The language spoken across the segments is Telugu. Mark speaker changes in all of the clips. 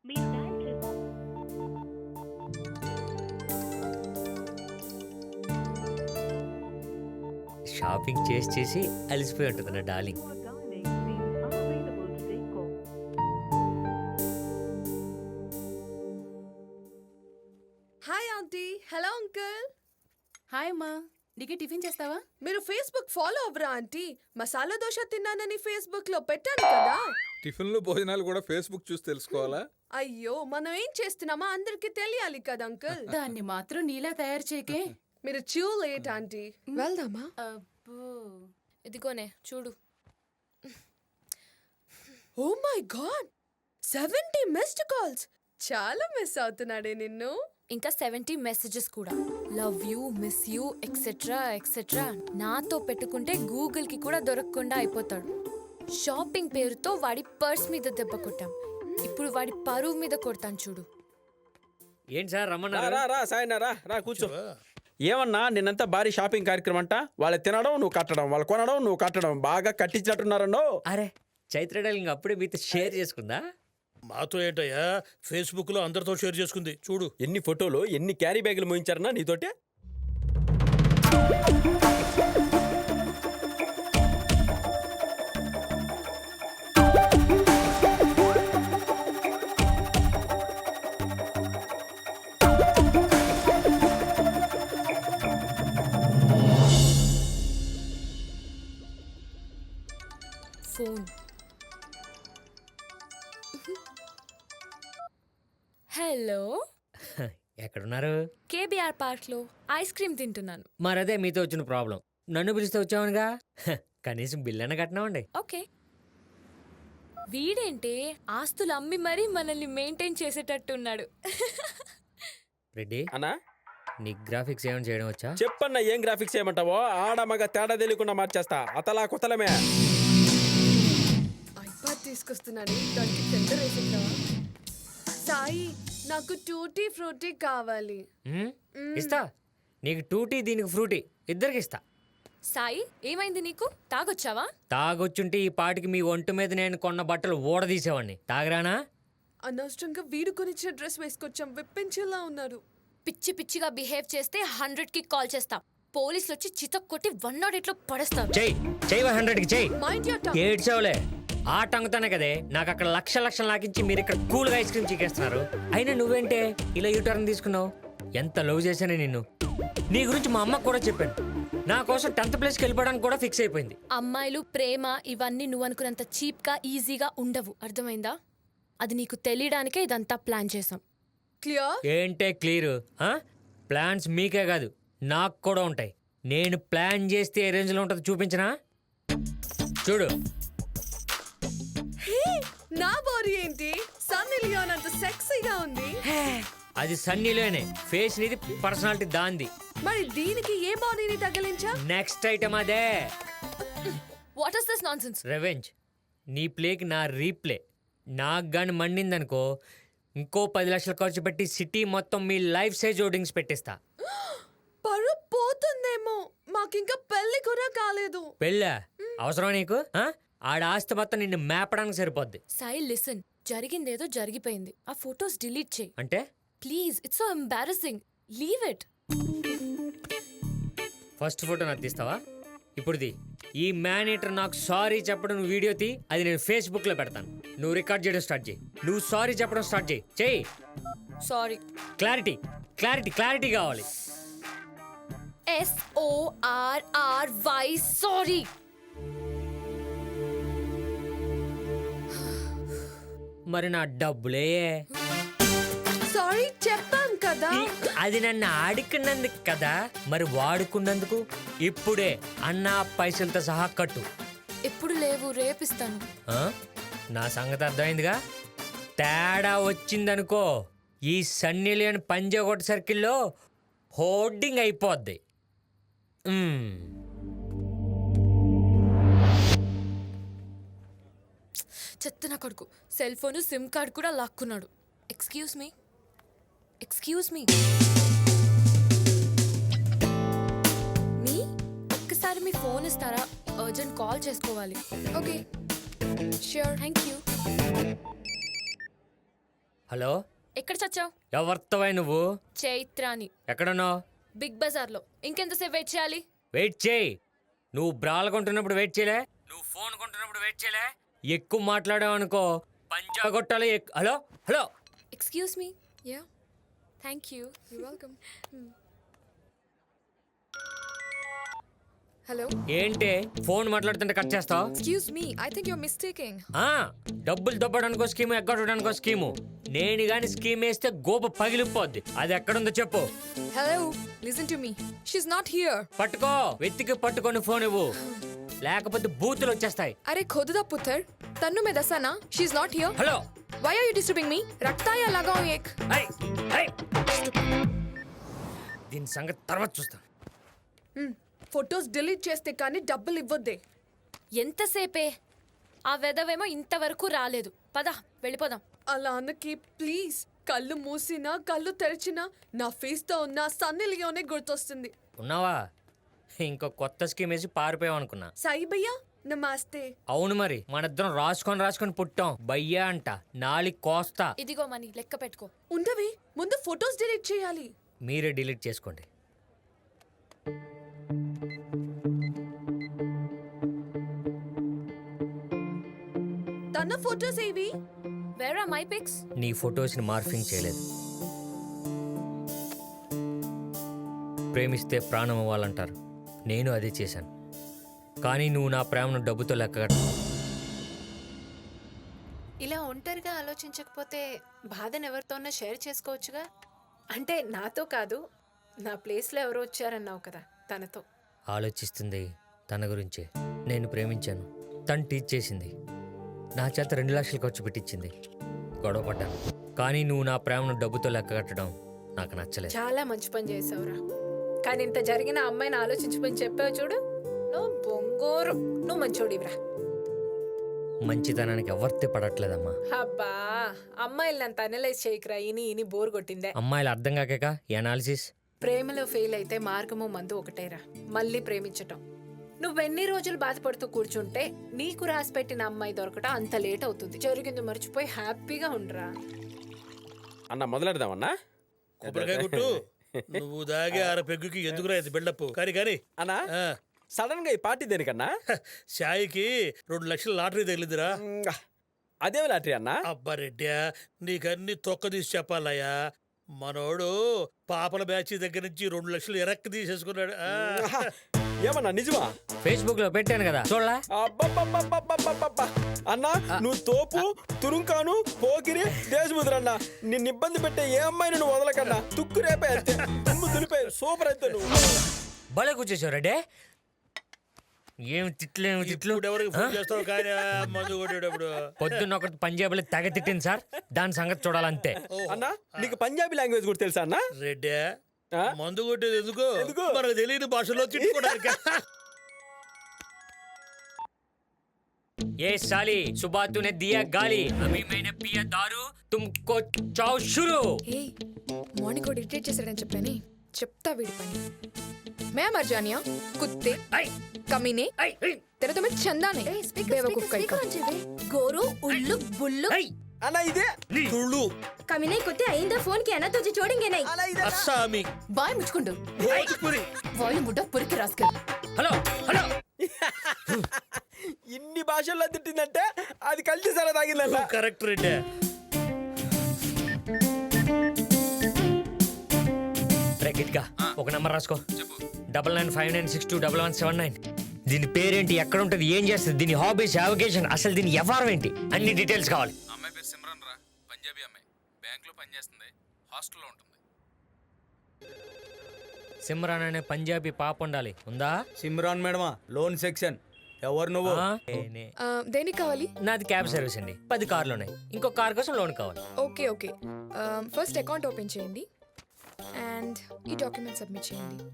Speaker 1: మీరు డయల్ చేసిన
Speaker 2: షాపింగ్ చేసి అలసిపోయి ఉంటుంది నా darling.
Speaker 1: dialing seems unavailable to take call.
Speaker 3: Hi aunty. Hello uncle.
Speaker 4: Hi అమ్మా, నీకు టిఫిన్ చేస్తావా?
Speaker 3: మీరు ఫేస్బుక్ ఫాలో అవ్వరా ఆంటీ? మసాలా దోశ తిన్నానని ఫేస్బుక్ లో పెట్టాను కదా.
Speaker 5: టిఫిన్లు భోజనాలు కూడా ఫేస్బుక్ చూసి తెలుసుకోవాలా?
Speaker 3: అయ్యో, మనం ఏం చేస్తున్నామో అందరికి తెలియాలి కదా అంకుల్.
Speaker 4: దాన్ని మాత్రం నీలా తయారు చేయకే.
Speaker 3: మీరు చూ లేట్ ఆంటీ. వెళ్దామా?
Speaker 4: అబ్బో,
Speaker 6: ఇదిగోనే చూడు.
Speaker 3: Oh my God, 70 missed calls. చాలా మిస్ అవుతున్నాడే నిన్ను.
Speaker 6: ఇంకా 70 మెసేజెస్ కూడా. Love you, miss you, etcetera etcetera. నాతో పెట్టుకుంటే గూగుల్ కి కూడా దొరకకుండా అయిపోతాడు. షాపింగ్ పేరుతో వాడి పర్స్ మీద దెబ్బ కొట్టాం. ఇప్పుడు వాడి పరువు మీద కొడతాను చూడు.
Speaker 2: ఏంటి సార్
Speaker 7: రా
Speaker 2: రమ్మన్నారు?
Speaker 7: రా రా సాయన రా రా కూర్చో. ఏమన్నా నిన్నంతా భారీ షాపింగ్ కార్యక్రమం అంట. వాళ్ళు తినడం నువ్వు కట్టడం, వాళ్ళు కొనడం నువ్వు కట్టడం, బాగా కట్టించినట్టున్నారన్నో.
Speaker 2: అరే చైత్ర డార్లింగ్ అప్పుడే మీతో షేర్ చేసుకుందా?
Speaker 8: మాతో ఏంటయ్యా, ఫేస్బుక్ లో అందరితో షేర్ చేసుకుంది చూడు.
Speaker 7: ఎన్ని ఫోటోలు, ఎన్ని క్యారీ బ్యాగులు మోయించారన్నా నీతోటే.
Speaker 6: ఫోన్. హలో,
Speaker 2: ఎక్కడున్నారు?
Speaker 6: కేబిఆర్ పార్క్ లో ఐస్ క్రీమ్ తింటున్నాను.
Speaker 2: మరదే మీతో వచ్చిన ప్రాబ్లం. నన్ను పిలిస్తే వచ్చావునుగా. కనీసం బిల్ అన్న కట్టినామండి.
Speaker 6: ఓకే. వీడేంటే ఆస్తులు అమ్మి మరీ మనల్ని మెయింటైన్ చేసేటట్టున్నాడు.
Speaker 2: రెడ్డి
Speaker 7: అన్నా
Speaker 2: నీకు గ్రాఫిక్స్ ఏమైనా చేయడం వచ్చా?
Speaker 7: చెప్పన్నా, ఏం గ్రాఫిక్స్ చేయమంటావో ఆడ మగ తేడా తెలియకుండా మార్చేస్తా. అతలా కుతలమే.
Speaker 3: ఐపాడ్ తీసుకొస్తున్నాను. దానికి టెండర్ వేసేద్దామా? సాయి, నాకు టూటీ ఫ్రూటీ కావాలి.
Speaker 2: ఇస్తా. నీకు టూటీ, దీనికి ఫ్రూటీ, ఇద్దరికి ఇస్తా.
Speaker 6: సాయి, ఏమైంది నీకు? తాగొచ్చావా?
Speaker 2: తాగొచ్చుంటే ఈ పాటికి మీ ఒంటి మీద నేను కొన్న బట్టలు ఊడదీసేవాడిని. తాగరానా?
Speaker 3: అనవసరంగా వీడు కొనిచ్చిన డ్రెస్ వేసుకొచ్చాం. విప్పించేలా ఉన్నారు.
Speaker 6: పిచ్చి పిచ్చిగా బిహేవ్ చేస్తే 100కి కాల్ చేస్తా. పోలీసులు వచ్చి చితక్ కొట్టి 108లో పడేస్తారు.
Speaker 2: చెయ్యి 100కి చెయ్యి.
Speaker 3: Mind your tongue.
Speaker 2: ఏడ్చావులే. ఆ టంగుతానే కదే నాకు అక్కడ లక్షలు లాకించి మీరు ఇక్కడ కూల్గా ఐస్ క్రీమ్ చీకేస్తున్నారు. అయినా నువ్వేంటే ఇలా యూటర్న్ తీసుకున్నావు? ఎంత లవ్ చేశానే నిన్ను. నీ గురించి మా అమ్మకు కూడా చెప్పాను. నా కోసం 10th ప్లేస్కి వెళ్ళిపోవడానికి కూడా ఫిక్స్ అయిపోయింది.
Speaker 6: అమ్మాయిలు, ప్రేమ, ఇవన్నీ నువ్వు అనుకున్నంత చీప్గా ఈజీగా ఉండవు. అర్థమైందా? అది నీకు తెలియడానికే ఇదంతా ప్లాన్ చేసాం.
Speaker 3: క్లియర్?
Speaker 2: ఏంటే క్లియర్? ప్లాన్స్ మీకే కాదు నాకు కూడా ఉంటాయి. నేను ప్లాన్ చేస్తే ఏ రేంజ్లో ఉంటుందో చూపించనా? చూడు.
Speaker 3: హే, నా బాడీ ఏంటి సన్నీ లియోన్ అంత సెక్సీగా ఉంది?
Speaker 2: అది సన్నీలోనే. ఫేస్ నీది, పర్సనాలిటీ దాంది.
Speaker 3: మరి దీనికి ఏ బాడీని తగిలించా?
Speaker 2: నెక్స్ట్ ఐటమ్ అదే.
Speaker 6: What is this nonsense?
Speaker 2: Revenge. నీ ప్లేకి నా రీప్లే. నాకు గాని మండిందనుకో ఇంకో 10 లక్షలు ఖర్చు పెట్టి సిటీ మొత్తం మీ లైఫ్ సైజ్ హోర్డింగ్స్ పెట్టిస్తా.
Speaker 3: పరువు పోతుందేమో. మాకింకా పెళ్లి కూడా కాలేదు.
Speaker 2: పెళ్ళా అవసరం నీకు? ఆడ ఆస్తి మొత్తం నిన్ను మేపడానికి సరిపోద్ది.
Speaker 6: సాయి, లిసన్. జరిగిందేదో జరిగిపోయింది. ఆ ఫొటోస్ డిలీట్ చేయి
Speaker 2: అంటే
Speaker 6: please. It's so embarrassing. Leave it.
Speaker 2: First photo నాకు తీస్తావా? ఇప్పుడుది. ఈ మేనేటర్ నాకు సారీ చెప్పడం నువ్వు వీడియో తీ. అది నేను ఫేస్బుక్లో పెడతాను. నువ్వు రికార్డ్ చేయడం స్టార్ట్ చేయి. నువ్వు సారీ చెప్పడం స్టార్ట్ చేయి. చెయ్యి.
Speaker 6: సారీ.
Speaker 2: క్లారిటీ క్లారిటీ క్లారిటీ కావాలి.
Speaker 6: SORRY. సారీ.
Speaker 2: మరి నా డబ్బులే.
Speaker 3: సారీ చెప్పాం కదా.
Speaker 2: అది నన్ను ఆడుకున్నందుకు కదా, మరి వాడుకున్నందుకు ఇప్పుడే అన్నా పైసలతో సహా కట్టు.
Speaker 6: ఎప్పుడు లేవు, రేపిస్తాను.
Speaker 2: నా సంగతి అర్థమైందిగా. తేడా వచ్చిందనుకో ఈ సన్నీ లియోన్ పంజాగొట్ట సర్కిల్లో హోర్డింగ్ అయిపోద్ది.
Speaker 6: చెత్త నా కొడుకు. సెల్ ఫోన్, సిమ్ కార్డ్ కూడా లాక్కున్నాడు. Excuse me. మీ ఒక్కసారి మీ ఫోన్ ఇస్తారా? అర్జెంట్ కాల్ చేసుకోవాలి. Okay, sure, thank you.
Speaker 2: Hello,
Speaker 6: ఎక్కడ చచ్చావు?
Speaker 2: ఎవరితోవై నువ్వు?
Speaker 6: చైత్రాని.
Speaker 2: ఎక్కడున్నావు?
Speaker 6: బిగ్ బజార్లో. ఇంకెంతసేపు వెయిట్ చేయాలి?
Speaker 2: వెయిట్ చేయి. నువ్వు బ్రాలు కొంటున్నప్పుడు వెయిట్ చేయలే, నువ్వు ఫోన్ కొంటున్నప్పుడు వెయిట్ చేయలే. ఎక్కువ మాట్లాడావు అనుకో పంచా కొట్టాలి. Hello hello,
Speaker 6: excuse me. Yeah, thank you.
Speaker 3: You welcome. Hello,
Speaker 2: ఏంటి ఫోన్ మాట్లాడుతుంటే కట్ చేస్తావు?
Speaker 3: Excuse me, I think your mistaking.
Speaker 2: డబ్బులు దొబ్బడానికో స్కీము, ఎగ్గొట్టడానికో స్కీము. నేను గాని స్కీమ్ వేస్తే గోప పగిలిపోద్ది. అది ఎక్కడుందో చెప్పు.
Speaker 3: Hello, listen to me. She's not here.
Speaker 2: పట్టుకో, వెతికి పట్టుకొని ఫోన్ ఇవ్వు, లేకపోతే బూతులు వచ్చేస్తాయి.
Speaker 3: अरे खुद दा पुत्र तन्नू में दसा ना she is not here.
Speaker 2: Hello,
Speaker 3: why are you disturbing me? रखता या लगाऊं एक?
Speaker 2: I, I. దీని సంగతి తర్వాత చూస్తాను.
Speaker 3: ఫొటోస్ డిలీట్ చేస్తే కానీ డబ్బులు ఇవ్వొద్దే.
Speaker 6: ఎంతసేపే? ఆ వెదవేమో ఇంతవరకు రాలేదు. పద వెళ్ళిపోదాం.
Speaker 3: అలా అనకి ప్లీజ్. కళ్ళు మూసినా కళ్ళు తెరిచినా నా ఫేస్ తో ఉన్న సన్నీ లియోనే గుర్తొస్తుంది.
Speaker 2: ఉన్నావా? ఇంకో కొత్త స్కీమ్ వేసి పారిపోయాం అనుకున్నా.
Speaker 3: సాయి భయ్యా నమస్తే.
Speaker 2: అవును మరి, మనిద్దరం రాసుకొని పుట్టాం. బయ్యా అంట, నాలి కోస్తా.
Speaker 6: ఇదిగో మనీ, లెక్క పెట్టుకో.
Speaker 3: ఉండవి, ముందు ఫొటోస్ డిలీట్ చేయాలి.
Speaker 2: మీరే డిలీట్ చేసుకోండి.
Speaker 3: తన ఫొటోస్ ఏవి?
Speaker 6: Where are my pics?
Speaker 2: నీ ఫొటోస్ని మార్ఫింగ్ చేయలేదు. ప్రేమిస్తే ప్రాణం అవ్వాలంటారు, నేను అదే చేశాను. కానీ నువ్వు నా ప్రేమను డబ్బుతో లెక్కగట్టు.
Speaker 4: ఇలా ఒంటరిగా ఆలోచించకపోతే బాధను ఎవరితోన్నా షేర్ చేసుకోవచ్చుగా. అంటే నాతో కాదు, నా ప్లేస్లో ఎవరో వచ్చారన్నావు కదా, తనతో.
Speaker 2: ఆలోచిస్తుంది తన గురించే. నేను ప్రేమించాను, తను టీచ్ చేసింది, నా చేత 2 లక్షలు ఖర్చు పెట్టించింది. గొడవ పడ్డాను. కానీ నువ్వు నా ప్రేమను డబ్బుతో లెక్కగట్టడం నాకు నచ్చలేదు.
Speaker 4: చాలా మంచి పని చేసావురా. కానీ ఇంత జరిగిన అమ్మాయిని ఆలోచించుకొని చెప్పావు చూడు, నువ్వు బొంగోరు. నువ్వు మంచోడివిరా.
Speaker 2: మంచితనానికి ఎవరితే పడట్లేదమ్మా.
Speaker 4: అబ్బా, అమ్మాయిలు అంత అనలైజ్ చేయకురా. ఇని బోర్ కొట్టిందే.
Speaker 2: అమ్మాయిలు అర్థం కాక ఈ అనాలిసిస్.
Speaker 4: ప్రేమలో ఫెయిల్ అయితే మార్గము మందు ఒకటేరా, మళ్ళీ ప్రేమించటం. నువ్వెన్ని రోజులు బాధపడుతూ కూర్చుంటే నీకు రాసి పెట్టిన అమ్మాయి దొరకటం అంత లేట్ అవుతుంది. జరిగింది మర్చిపోయి హ్యాపీగా ఉండరా.
Speaker 7: అన్న మొదలెడదామన్నా?
Speaker 8: కొబ్బరికాయ కొట్టు. నువ్వు దాగే ఆర పెగ్గుకి ఎందుకురా ఇది బిల్డప్? కానీ
Speaker 7: అన్నా
Speaker 8: ఆ,
Speaker 7: సడన్ గా ఈ పార్టీ దేనికన్నా?
Speaker 8: సాయికి 2 లక్షల లాటరీ తగిలిందిరా.
Speaker 7: అదే లాటరీ అన్నా?
Speaker 8: అబ్బా రెడ్డా, నీకన్నీ తొక్క తీసి చెప్పాలయ్యా. మనోడు పాపల బ్యాచ్ దగ్గర నుంచి 2 లక్షలు ఎరక్కి తీసేసుకున్నాడు.
Speaker 7: ఏమన్నా నిజమా?
Speaker 2: ఫేస్బుక్ లో పెట్టాను కదా, చూడలా?
Speaker 7: అబ్బబ్బబ్బబ్బబ్బబ్బబ్బ. అన్నా నువ్వు తోపు, తురుంకాను, పోకిరి, దేశముద్రన్నా. నిన్ను ఇబ్బంది పెట్టే ఏ అమ్మాయిని నువ్వు వదలకన్నా. తుక్కు రేపే అంతే, తుమ్ము దులిపే, సూపర్ అయితే నువ్వు.
Speaker 2: భలే కూర్చేసావు రెడ్డే. ఏమి తిట్లు
Speaker 8: ఇప్పుడు ఎవరికి ఫోన్ చేస్తావు కానీ మందు కొట్టేటప్పుడు.
Speaker 2: పొద్దున్న ఒకటి పంజాబీలో తెగ తిట్టింది సార్, దాని సంగతి చూడాలంతే.
Speaker 7: అన్నా నీకు పంజాబీ లాంగ్వేజ్ కూడా తెలుసా అన్నా?
Speaker 8: రెడ్డా,
Speaker 7: ఆ?
Speaker 8: మందు కొట్టేది ఎందుకు?
Speaker 7: ఎందుకు?
Speaker 8: మనకు తెలియని భాషలో తిట్టుకోవడానికి.
Speaker 2: ये साली सुबह तूने दिया गाली, अभी मैंने पिया दारू, तुमको चाव शुरू.
Speaker 3: ఏ మార్నింగ్ కూడా ఇరిటేట్ చేశాడని చెప్పానే, చెప్తా వీడి పని. मैं मर जानिया कुत्ते
Speaker 2: ఐ,
Speaker 3: कमीने
Speaker 2: ఐ, ఐ,
Speaker 3: तेरा तो मैं चंदा नहीं बेवकूफ कहीं का.
Speaker 9: गोरू उल्लू बुल्लू
Speaker 2: ఐ.
Speaker 7: అన్నా ఇదే
Speaker 8: తుళ్ళు
Speaker 9: कमीने कुत्ते आइंदा फोन किया ना तुझे छोड़ेंगे नहीं.
Speaker 7: అన్నా ఇదే.
Speaker 8: అస్సామి
Speaker 4: బాయ్ ముచ్చుకుంటూ
Speaker 8: భోజ్పురి.
Speaker 4: వాయు ముడ్డ పురికి రాసుకెళ్ళి.
Speaker 2: హలో హలో,
Speaker 7: ఇన్ని భాషల్లో తిట్టిందంటే అది కలిసి సరే తాగిందన్న.
Speaker 8: కరెక్ట్ రెడ్డా.
Speaker 2: గా ఒక నెంబర్ రాసుకో. 9959621179. దీని పేరేంటి, ఎక్కడ ఉంటుంది, ఏం చేస్తుంది, దీని హాబీస్, అవకేషన్, అసలు దీని వ్యవహారం ఏంటి, అన్ని డీటెయిల్స్ కావాలి.
Speaker 5: అమ్మాయి పేరు సిమ్రన్ రా, పంజాబీ అమ్మాయి. బ్యాంక్లో పనిచేస్తుంది, హాస్టల్లో ఉంటుంది.
Speaker 2: సిమ్రాన్ అనే పంజాబీ పాప ఉండాలి. ఉందా?
Speaker 10: సిమ్రాన్ మేడమా, లోన్ సెక్షన్. ఎవరు నువ్వు?
Speaker 3: దేనికి కావాలి?
Speaker 2: నాది క్యాబ్ సర్వీస్ అండి. 10 కార్లు ఉన్నాయి, ఇంకో కార్ కోసం లోన్ కావాలి.
Speaker 3: Okay okay, first account open చేయండి అండ్ ఈ డాక్యుమెంట్ సబ్మిట్ చేయండి.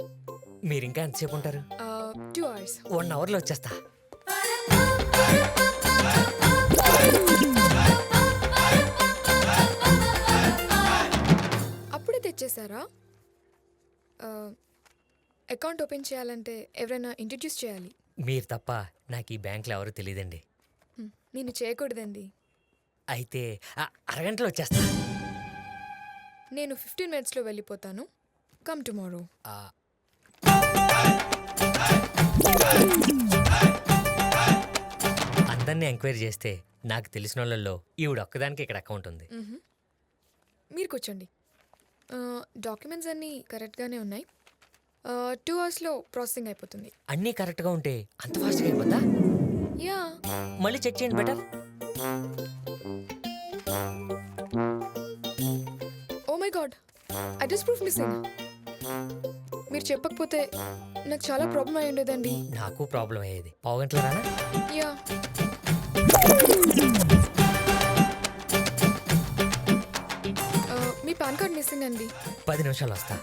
Speaker 2: మీరు ఇంకా ఎంతసేపు ఉంటారు?
Speaker 3: 2 hours.
Speaker 2: 1 అవర్లో వచ్చేస్తా.
Speaker 3: అప్పుడే తెచ్చేసారా? అకౌంట్ ఓపెన్ చేయాలంటే ఎవరైనా ఇంట్రడ్యూస్ చేయాలి.
Speaker 2: మీరు తప్ప నాకు ఈ బ్యాంకులో ఎవరు తెలియదండి.
Speaker 3: నేను చేయకూడదండి.
Speaker 2: అయితే అరగంటలో వచ్చేస్తా.
Speaker 3: నేను 15 మినిట్స్లో వెళ్ళిపోతాను. Come tomorrow.
Speaker 2: అందరినీ ఎంక్వైరీ చేస్తే నాకు తెలిసిన వాళ్ళల్లో ఈవిడ ఒక్కదానికి ఇక్కడ అకౌంట్ ఉంది.
Speaker 3: మీరు కూర్చోండి. డాక్యుమెంట్స్ అన్నీ కరెక్ట్గానే ఉన్నాయి. 2 అవర్స్లో ప్రాసెసింగ్ అయిపోతుంది.
Speaker 2: అన్నీ కరెక్ట్గా ఉంటే అంత ఫాస్ట్గా అయిపోద్దా?
Speaker 3: యా.
Speaker 2: మళ్ళీ చెక్ చేయండి better.
Speaker 3: Oh my God, address proof missing. మీరు చెప్పకపోతే నాకు చాలా ప్రాబ్లం అయి ఉండేదండి.
Speaker 2: నాకు ప్రాబ్లం అయ్యేది. పావుగంటలో రానా?
Speaker 3: యా. మీ పాన్ కార్డ్ మిస్సింగ్ అండి.
Speaker 2: 10 నిమిషాలు వస్తా.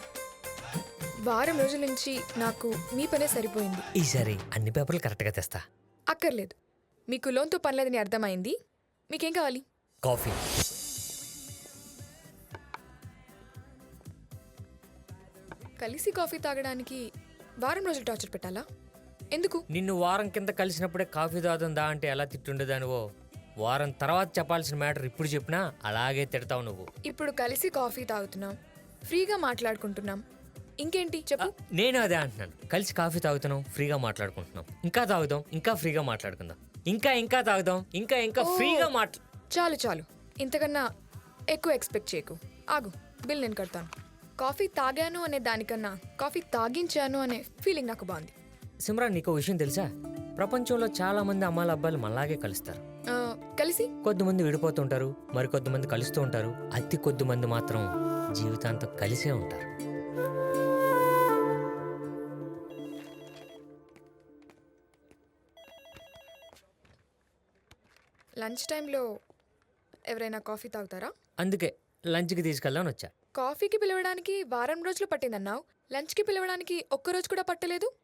Speaker 3: వారం రోజుల నుంచి నాకు మీ పనే సరిపోయింది.
Speaker 2: ఈసారి అన్ని పేపర్లు కరెక్ట్గా తెస్తా.
Speaker 3: అక్కర్లేదు, మీకు లోన్తో పని లేదని అర్థమైంది. మీకేం కావాలి?
Speaker 2: కాఫీ.
Speaker 3: కలిసి కాఫీ తాగడానికి వారం రోజులు టార్చర్ పెట్టాలా? ఎందుకు?
Speaker 2: నిన్ను వారం కింద కలిసినప్పుడే కాఫీ తాగుతుందా అంటే ఎలా తిట్టుండేదానివో, వారం తర్వాత చెప్పాల్సిన మ్యాటర్ ఇప్పుడు చెప్పినా అలాగే తిడతావు నువ్వు.
Speaker 3: ఇప్పుడు కలిసి కాఫీ తాగుతున్నాం, ఫ్రీగా మాట్లాడుకుంటున్నాం. ఇంకేంటి చెప్పు.
Speaker 2: నేను అదే అంటున్నాను. కలిసి కాఫీ తాగుతున్నాం, ఫ్రీగా మాట్లాడుకుంటున్నాం. ఇంకా తాగుదాం, ఇంకా ఫ్రీగా మాట్లాడుకుందాం. ఇంకా తాగుదాం, ఇంకా ఫ్రీగా
Speaker 3: చాలు చాలు, ఇంతకన్నా ఎక్కువ ఎక్స్పెక్ట్ చేయకు. ఆగు, బిల్ నేను కడతాను. కాఫీ తాగాను అనే దానికన్నా కాఫీ తాగించాను అనే ఫీలింగ్ నాకు బాగుంది.
Speaker 2: సిమ్రాన్, నీకు విషయం తెలుసా? ప్రపంచంలో చాలా మంది అమ్మాయిల అబ్బాయిలు మనలాగే కలుస్తారు.
Speaker 3: కలిసి
Speaker 2: కొద్దిమంది విడిపోతుంటారు, మరి కొద్దిమంది కలుస్తూ ఉంటారు, అతి కొద్దిమంది మాత్రం జీవితాంతం కలిసే ఉంటారు.
Speaker 3: లంచ్ టైంలో ఎవరైనా కాఫీ తాగుతారా?
Speaker 2: అందుకే లంచ్కి తీసుకెళ్ళాలని వచ్చా.
Speaker 3: కాఫీకి పిలవడానికి వారం రోజులు పట్టిందన్నావు, లంచ్కి పిలవడానికి ఒక్క రోజు కూడా పట్టలేదు.